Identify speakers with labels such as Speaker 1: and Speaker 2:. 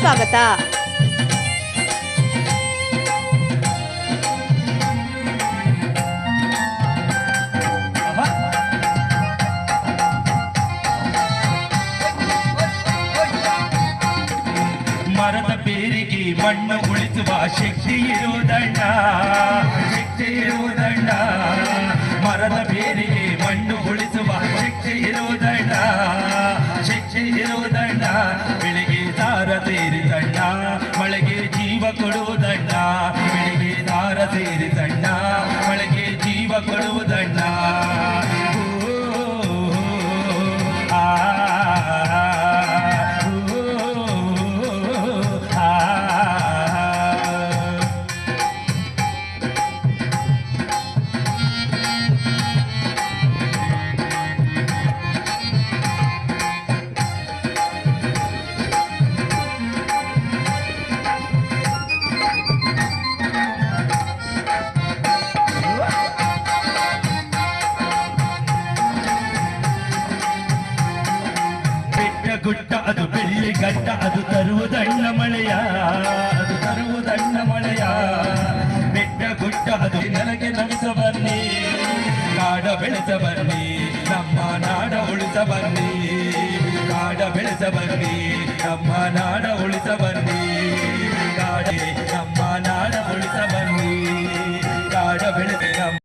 Speaker 1: ಸ್ವಾಗತ.
Speaker 2: ಮರದ ಬೇರಿಗೆ ಮಣ್ಣು ಉಳಿಸುವ ಶಕ್ತಿ ಇರುವುದಣ್ಣ, ಶಕ್ತಿ ಇರುವುದಣ್ಣ. ಮರದ ಬೇರಿಗೆ ಮಣ್ಣು ಉಳಿಸುವ ಶಕ್ತಿ ಇರುವುದಣ್ಣ, ಶಕ್ತಿ ಇರುವುದಣ್ಣ. ಬೆಳೆಗೆ ದಾರ ಸೇರಿದಣ್ಣ, ಮಳೆಗೆ ಜೀವ ಕೊಡುವುದಣ್ಣ. ಬೆಳೆಗೆ ದಾರ ಸೇರಿದಣ್ಣ, ಮಳೆಗೆ ಜೀವ ಕೊಡುವುದಣ್ಣ. ಗುಡ್ಡ ಅದು ಬೆಳ್ಳಿ ಗಡ್ಡ ಅದು ತರುವುದಣ್ಣ ಮಳೆಯ, ಅದು ತರುವುದಣ್ಣ ಮಳೆಯ. ಬೆಟ್ಟ ಗುಡ್ಡ ಅದು ನೆಲಗೆ ನಮಿಸ ಬನ್ನಿ, ಕಾಡ ಬೆಳೆಸ ಬನ್ನಿ, ನಮ್ಮ ನಾಡ ಉಳಿಸ ಬನ್ನಿ. ಕಾಡ ಬೆಳೆಸ ಬನ್ನಿ, ನಮ್ಮ ನಾಡ ಉಳಿಸ ಬನ್ನಿ.